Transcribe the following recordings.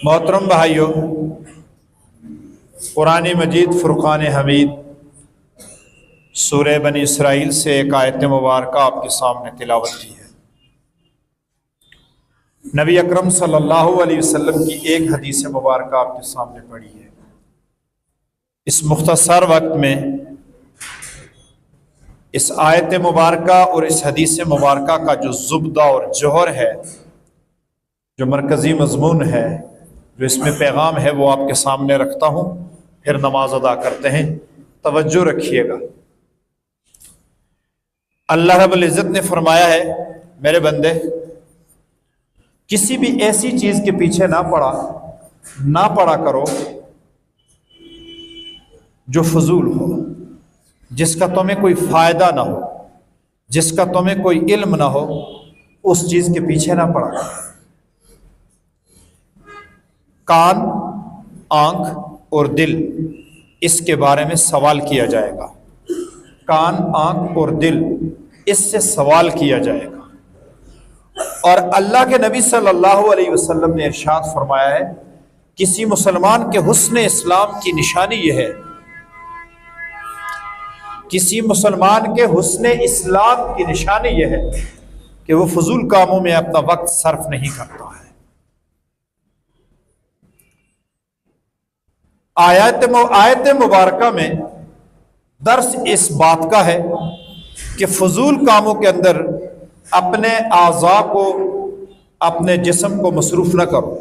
محترم بھائیو، قرآن مجید فرقان حمید سورہ بنی اسرائیل سے ایک آیت مبارکہ آپ کے سامنے تلاوت کی ہے۔ نبی اکرم صلی اللہ علیہ وسلم کی ایک حدیث مبارکہ آپ کے سامنے پڑھی ہے۔ اس مختصر وقت میں اس آیت مبارکہ اور اس حدیث مبارکہ کا جو زبدہ اور جوہر ہے، جو مرکزی مضمون ہے، جو اس میں پیغام ہے، وہ آپ کے سامنے رکھتا ہوں، پھر نماز ادا کرتے ہیں۔ توجہ رکھیے گا۔ اللہ رب العزت نے فرمایا ہے، میرے بندے کسی بھی ایسی چیز کے پیچھے نہ پڑا کرو جو فضول ہو، جس کا تمہیں کوئی فائدہ نہ ہو، جس کا تمہیں کوئی علم نہ ہو، اس چیز کے پیچھے نہ پڑا کرو۔ کان، آنکھ اور دل، اس کے بارے میں سوال کیا جائے گا۔ کان، آنکھ اور دل، اس سے سوال کیا جائے گا۔ اور اللہ کے نبی صلی اللہ علیہ وسلم نے ارشاد فرمایا ہے، کسی مسلمان کے حسن اسلام کی نشانی یہ ہے، کسی مسلمان کے حسن اسلام کی نشانی یہ ہے کہ وہ فضول کاموں میں اپنا وقت صرف نہیں کرتا ہے۔ آیت مبارکہ میں درس اس بات کا ہے کہ فضول کاموں کے اندر اپنے اعضاء کو، اپنے جسم کو مصروف نہ کرو،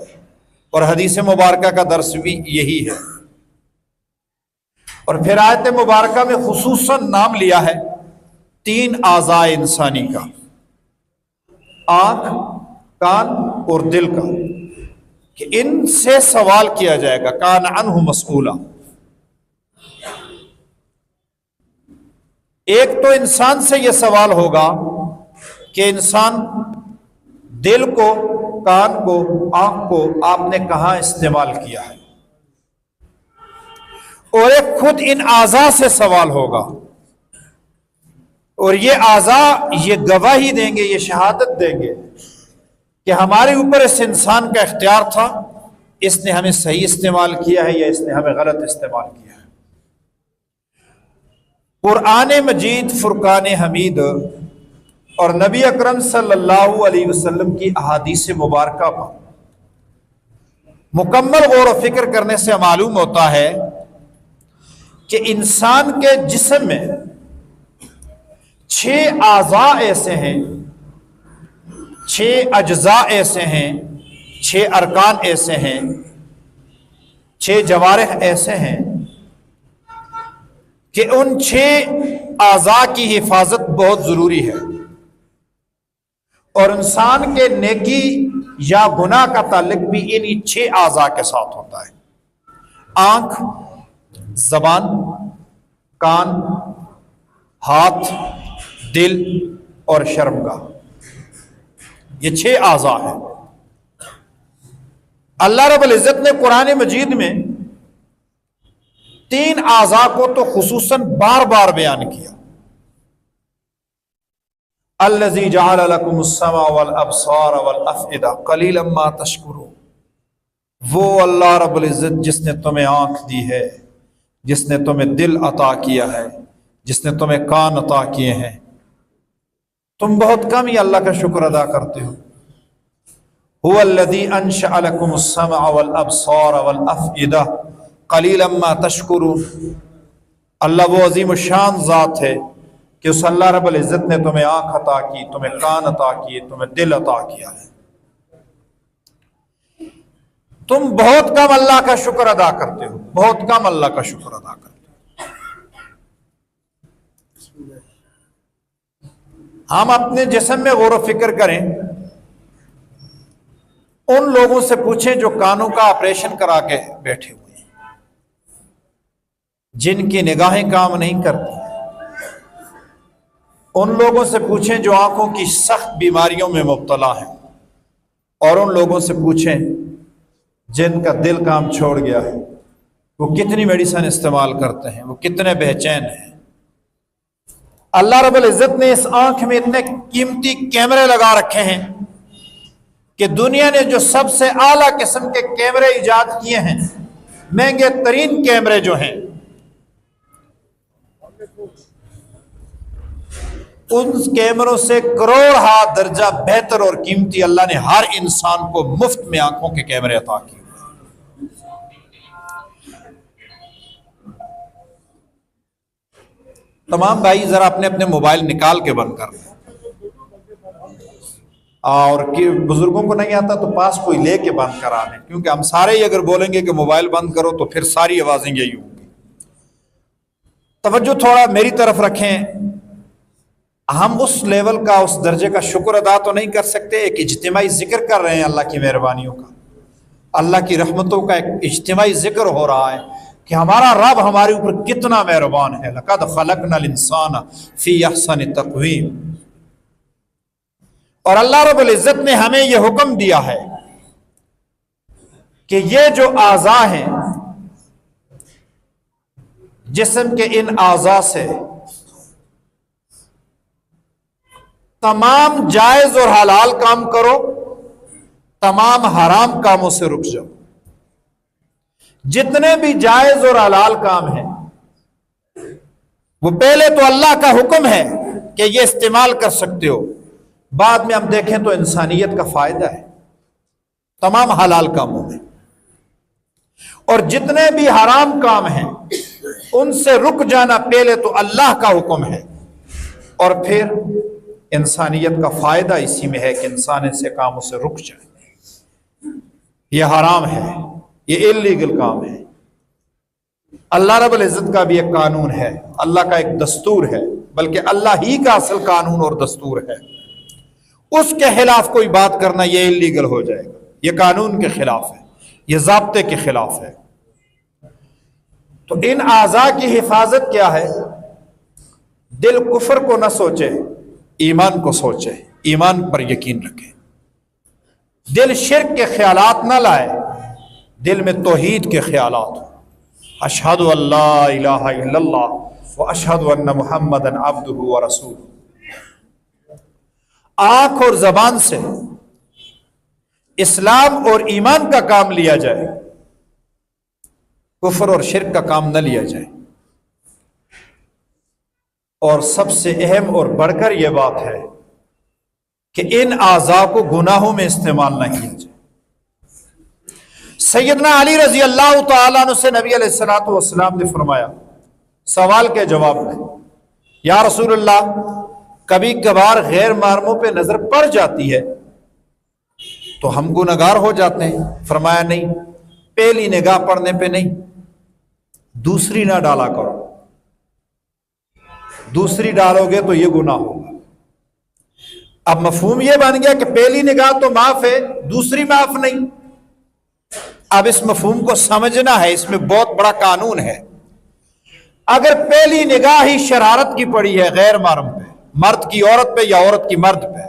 اور حدیث مبارکہ کا درس بھی یہی ہے۔ اور پھر آیت مبارکہ میں خصوصاً نام لیا ہے 3 اعضاء انسانی کا، آنکھ، کان اور دل کا، کہ ان سے سوال کیا جائے گا۔ کان عنہ مسئولا۔ ایک تو انسان سے یہ سوال ہوگا کہ انسان دل کو، کان کو، آنکھ کو آپ نے کہاں استعمال کیا ہے، اور ایک خود ان اعضاء سے سوال ہوگا، اور یہ اعضاء یہ گواہی دیں گے، یہ شہادت دیں گے کہ ہمارے اوپر اس انسان کا اختیار تھا، اس نے ہمیں صحیح استعمال کیا ہے یا اس نے ہمیں غلط استعمال کیا ہے۔ قرآن مجید فرقان حمید اور نبی اکرم صلی اللہ علیہ وسلم کی احادیث مبارکہ پر مکمل غور و فکر کرنے سے معلوم ہوتا ہے کہ انسان کے جسم میں 6 اعضاء ایسے ہیں، 6 اجزاء ایسے ہیں، 6 ارکان ایسے ہیں، 6 جوارح ایسے ہیں کہ ان 6 اعضاء کی حفاظت بہت ضروری ہے، اور انسان کے نیکی یا گناہ کا تعلق بھی انہی 6 اعضاء کے ساتھ ہوتا ہے۔ آنکھ، زبان، کان، ہاتھ، دل اور شرمگاہ، یہ 6 اعضاء ہیں۔ اللہ رب العزت نے قرآن مجید میں 3 اعضاء کو تو خصوصاً بار بار بیان کیا۔ الذی جعل لکم السمع والابصار والافئدہ قلیلا ما تشکرون۔ وہ اللہ رب العزت جس نے تمہیں آنکھ دی ہے، جس نے تمہیں دل عطا کیا ہے، جس نے تمہیں کان عطا کیے ہیں، تم بہت کم ہی اللہ کا شکر ادا کرتے ہو۔ هو الذی انشأ لکم السمع والابصار والافئدہ قلیلا ما تشکرون۔ اللہ وہ عظیم الشان ذات ہے کہ اس اللہ رب العزت نے تمہیں آنکھ عطا کی، تمہیں کان عطا کیے، تمہیں دل عطا کیا ہے، تم بہت کم اللہ کا شکر ادا کرتے ہو، بہت کم اللہ کا شکر ادا کرتے ہو۔ ہم اپنے جسم میں غور و فکر کریں، ان لوگوں سے پوچھیں جو کانوں کا آپریشن کرا کے بیٹھے ہوئے ہیں، جن کی نگاہیں کام نہیں کرتی۔ ان لوگوں سے پوچھیں جو آنکھوں کی سخت بیماریوں میں مبتلا ہیں، اور ان لوگوں سے پوچھیں جن کا دل کام چھوڑ گیا ہے، وہ کتنی میڈیسن استعمال کرتے ہیں، وہ کتنے بے چین ہیں۔ اللہ رب العزت نے اس آنکھ میں اتنے قیمتی کیمرے لگا رکھے ہیں کہ دنیا نے جو سب سے اعلیٰ قسم کے کیمرے ایجاد کیے ہیں، مہنگے ترین کیمرے جو ہیں، ان کیمروں سے کروڑ درجہ بہتر اور قیمتی اللہ نے ہر انسان کو مفت میں آنکھوں کے کیمرے عطا کیے۔ تمام بھائی ذرا اپنے اپنے موبائل نکال کے بند کر لیں، اور بزرگوں کو نہیں آتا تو پاس کوئی لے کے بند کرا دیں، کیونکہ ہم سارے ہی اگر بولیں گے کہ موبائل بند کرو تو پھر ساری آوازیں یہی ہوں گی۔ توجہ تھوڑا میری طرف رکھیں۔ ہم اس لیول کا، اس درجے کا شکر ادا تو نہیں کر سکتے، ایک اجتماعی ذکر کر رہے ہیں اللہ کی مہربانیوں کا، اللہ کی رحمتوں کا ایک اجتماعی ذکر ہو رہا ہے کہ ہمارا رب ہمارے اوپر کتنا مہربان ہے۔ لَقَدْ خَلَقْنَا الْإِنسَانَ فِي أَحْسَنِ تَقْوِيمٍ۔ اور اللہ رب العزت نے ہمیں یہ حکم دیا ہے کہ یہ جو اعضاء ہیں جسم کے، ان اعضاء سے تمام جائز اور حلال کام کرو، تمام حرام کاموں سے رک جاؤ۔ جتنے بھی جائز اور حلال کام ہیں وہ پہلے تو اللہ کا حکم ہے کہ یہ استعمال کر سکتے ہو، بعد میں ہم دیکھیں تو انسانیت کا فائدہ ہے تمام حلال کاموں میں، اور جتنے بھی حرام کام ہیں ان سے رک جانا پہلے تو اللہ کا حکم ہے، اور پھر انسانیت کا فائدہ اسی میں ہے کہ انسان ایسے کاموں سے رک جائے۔ یہ حرام ہے، یہ اللیگل کام ہے۔ اللہ رب العزت کا بھی ایک قانون ہے، اللہ کا ایک دستور ہے، بلکہ اللہ ہی کا اصل قانون اور دستور ہے، اس کے خلاف کوئی بات کرنا یہ اللیگل ہو جائے گا، یہ قانون کے خلاف ہے، یہ ضابطے کے خلاف ہے۔ تو ان اعضاء کی حفاظت کیا ہے؟ دل کفر کو نہ سوچے، ایمان کو سوچے، ایمان پر یقین رکھے، دل شرک کے خیالات نہ لائے، دل میں توحید کے خیالات ہو۔ اشہد ان لا الہ الا اللہ و اشہد ان محمدا عبدہ و رسولہ۔ آنکھ اور زبان سے اسلام اور ایمان کا کام لیا جائے، کفر اور شرک کا کام نہ لیا جائے۔ اور سب سے اہم اور بڑھ کر یہ بات ہے کہ ان اعضاء کو گناہوں میں استعمال نہ کیا جائے۔ سیدنا علی رضی اللہ تعالیٰ عنہ سے نبی علیہ الصلوۃ والسلام نے فرمایا سوال کے جواب میں، یا رسول اللہ، کبھی کبھار غیر محرموں پہ نظر پڑ جاتی ہے تو ہم گنہگار ہو جاتے ہیں؟ فرمایا نہیں، پہلی نگاہ پڑنے پہ نہیں، دوسری نہ ڈالا کرو، دوسری ڈالو گے تو یہ گناہ ہوگا۔ اب مفہوم یہ بن گیا کہ پہلی نگاہ تو معاف ہے، دوسری معاف نہیں۔ اب اس مفہوم کو سمجھنا ہے، اس میں بہت بڑا قانون ہے۔ اگر پہلی نگاہ ہی شرارت کی پڑی ہے غیر محرم پہ، مرد کی عورت پہ یا عورت کی مرد پہ،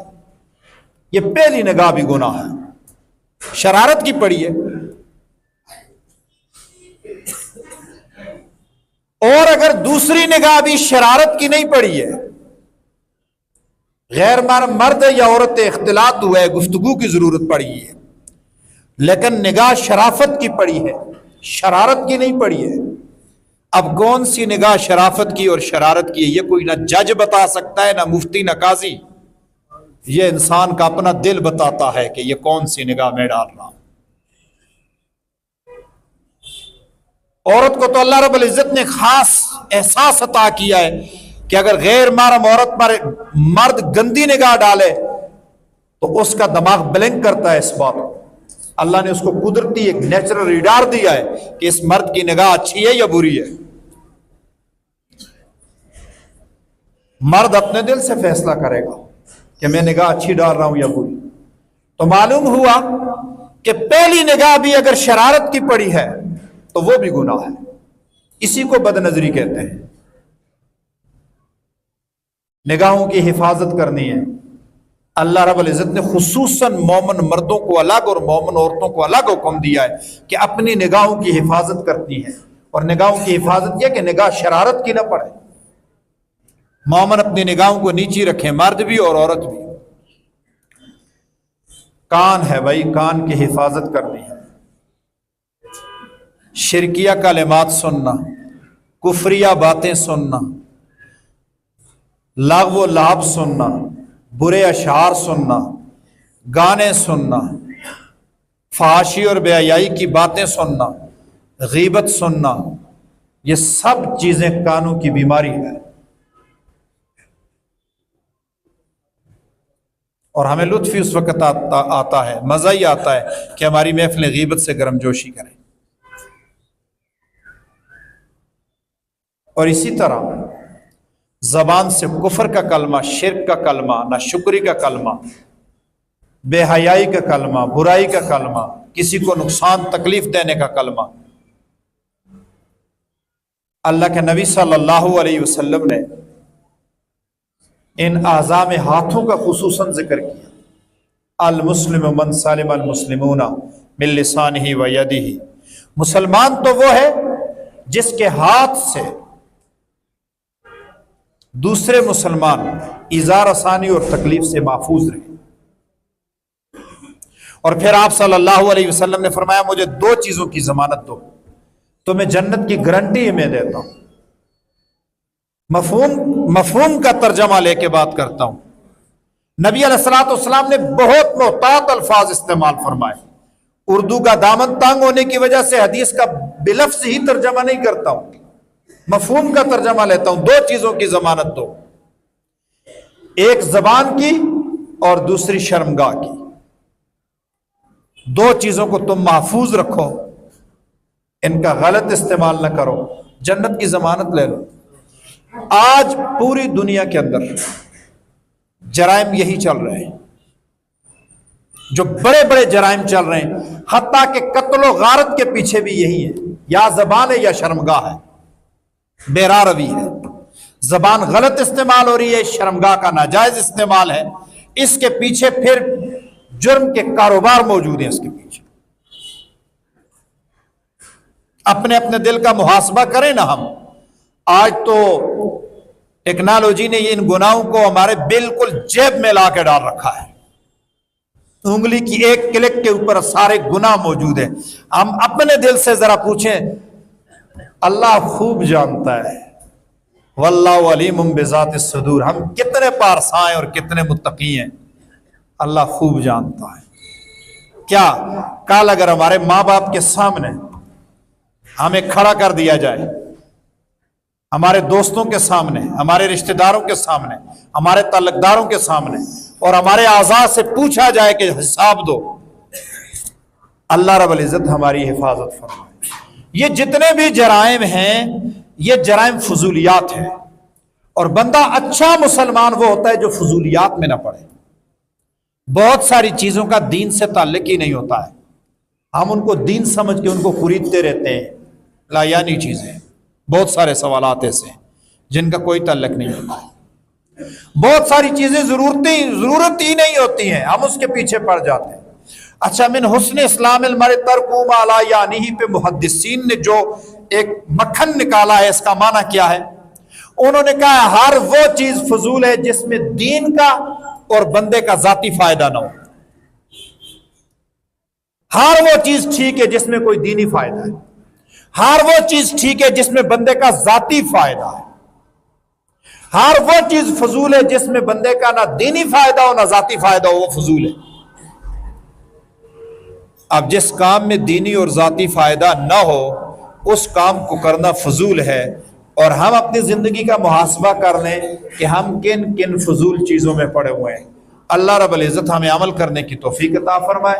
یہ پہلی نگاہ بھی گناہ ہے، شرارت کی پڑی ہے۔ اور اگر دوسری نگاہ بھی شرارت کی نہیں پڑی ہے، غیر محرم مرد یا عورت سے اختلاط ہوا ہے، گفتگو کی ضرورت پڑی ہے، لیکن نگاہ شرافت کی پڑی ہے، شرارت کی نہیں پڑی ہے۔ اب کون سی نگاہ شرافت کی اور شرارت کی ہے یہ کوئی نہ جج بتا سکتا ہے، نہ مفتی، نہ قاضی، یہ انسان کا اپنا دل بتاتا ہے کہ یہ کون سی نگاہ میں ڈال رہا ہوں۔ عورت کو تو اللہ رب العزت نے خاص احساس عطا کیا ہے کہ اگر غیر محرم عورت پر مرد گندی نگاہ ڈالے تو اس کا دماغ بلنک کرتا ہے اس بات کو۔ اللہ نے اس کو قدرتی ایک نیچرل ریڈار دیا ہے کہ اس مرد کی نگاہ اچھی ہے یا بری ہے۔ مرد اپنے دل سے فیصلہ کرے گا کہ میں نگاہ اچھی ڈال رہا ہوں یا بری۔ تو معلوم ہوا کہ پہلی نگاہ بھی اگر شرارت کی پڑی ہے تو وہ بھی گناہ ہے، اسی کو بد نظری کہتے ہیں۔ نگاہوں کی حفاظت کرنی ہے۔ اللہ رب العزت نے خصوصاً مومن مردوں کو الگ اور مومن عورتوں کو الگ حکم دیا ہے کہ اپنی نگاہوں کی حفاظت کرتی ہیں، اور نگاہوں کی حفاظت یہ کہ نگاہ شرارت کی نہ پڑے۔ مومن اپنی نگاہوں کو نیچی رکھیں، مرد بھی اور عورت بھی۔ کان ہے بھائی، کان کی حفاظت کرنی ہے۔ شرکیہ کلمات سننا، کفریہ باتیں سننا، لغو و لعب سننا، برے اشعار سننا، گانے سننا، فحاشی اور بے حیائی کی باتیں سننا، غیبت سننا، یہ سب چیزیں کانوں کی بیماری ہے۔ اور ہمیں لطف ہی اس وقت آتا ہے، مزہ ہی آتا ہے کہ ہماری محفلیں غیبت سے گرم جوشی کریں۔ اور اسی طرح زبان سے کفر کا کلمہ، شرک کا کلمہ، ناشکری کا کلمہ، بے حیائی کا کلمہ، برائی کا کلمہ، کسی کو نقصان تکلیف دینے کا کلمہ۔ اللہ کے نبی صلی اللہ علیہ وسلم نے ان اعضاء میں ہاتھوں کا خصوصاً ذکر کیا۔ المسلم من سلم المسلمون من لسانہ و یدہ، مسلمان تو وہ ہے جس کے ہاتھ سے دوسرے مسلمان ایذا رسانی اور تکلیف سے محفوظ رہے۔ اور پھر آپ صلی اللہ علیہ وسلم نے فرمایا مجھے دو چیزوں کی ضمانت دو، تمہیں جنت کی گارنٹی میں دیتا ہوں۔ مفہوم کا ترجمہ لے کے بات کرتا ہوں۔ نبی علیہ الصلوۃ والسلام نے بہت محتاط الفاظ استعمال فرمائے۔ اردو کا دامن تانگ ہونے کی وجہ سے حدیث کا بلفظ ہی ترجمہ نہیں کرتا ہوں، مفہوم کا ترجمہ لیتا ہوں۔ دو چیزوں کی ضمانت دو، ایک زبان کی اور دوسری شرمگاہ کی۔ دو چیزوں کو تم محفوظ رکھو، ان کا غلط استعمال نہ کرو، جنت کی ضمانت لے لو۔ آج پوری دنیا کے اندر جرائم یہی چل رہے ہیں، جو بڑے بڑے جرائم چل رہے ہیں، حتیٰ کہ قتل و غارت کے پیچھے بھی یہی ہے، یا زبان ہے یا شرمگاہ ہے، بے راہ روی ہے۔ زبان غلط استعمال ہو رہی ہے، شرمگاہ کا ناجائز استعمال ہے، اس کے پیچھے پھر جرم کے کاروبار موجود ہیں۔ اس کے پیچھے اپنے اپنے دل کا محاسبہ کریں نا ہم۔ آج تو ٹیکنالوجی نے ان گناہوں کو ہمارے بالکل جیب میں لا کے ڈال رکھا ہے، انگلی کی ایک کلک کے اوپر سارے گناہ موجود ہیں۔ ہم اپنے دل سے ذرا پوچھیں، اللہ خوب جانتا ہے، واللہ علیم بذات الصدور، ہم کتنے پارساں ہیں اور کتنے متقی ہیں، اللہ خوب جانتا ہے۔ کیا کل اگر ہمارے ماں باپ کے سامنے ہمیں کھڑا کر دیا جائے، ہمارے دوستوں کے سامنے، ہمارے رشتہ داروں کے سامنے، ہمارے تعلق داروں کے سامنے، اور ہمارے اعضاء سے پوچھا جائے کہ حساب دو، اللہ رب العزت ہماری حفاظت فرمائے۔ یہ جتنے بھی جرائم ہیں یہ جرائم فضولیات ہیں، اور بندہ اچھا مسلمان وہ ہوتا ہے جو فضولیات میں نہ پڑے۔ بہت ساری چیزوں کا دین سے تعلق ہی نہیں ہوتا ہے، ہم ان کو دین سمجھ کے ان کو خریدتے رہتے ہیں، لا یعنی چیزیں۔ بہت سارے سوالات ایسے ہیں جن کا کوئی تعلق نہیں ہوتا ہے، بہت ساری چیزیں ضرورت ہی نہیں ہوتی ہیں، ہم اس کے پیچھے پڑ جاتے ہیں۔ اچھا، من حسن اسلام المرء ترکہ ما لا یعنیہ پہ محدثین نے جو ایک مکھن نکالا ہے، اس کا معنی کیا ہے؟ انہوں نے کہا ہر وہ چیز فضول ہے جس میں دین کا اور بندے کا ذاتی فائدہ نہ ہو۔ ہر وہ چیز ٹھیک ہے جس میں کوئی دینی فائدہ ہے، ہر وہ چیز ٹھیک ہے جس میں بندے کا ذاتی فائدہ ہے، ہر وہ چیز فضول ہے جس میں بندے کا نہ دینی فائدہ ہو نہ ذاتی فائدہ ہو، وہ فضول ہے۔ اب جس کام میں دینی اور ذاتی فائدہ نہ ہو اس کام کو کرنا فضول ہے، اور ہم اپنی زندگی کا محاسبہ کر لیں کہ ہم کن کن فضول چیزوں میں پڑے ہوئے ہیں۔ اللہ رب العزت ہمیں عمل کرنے کی توفیق عطا فرمائے۔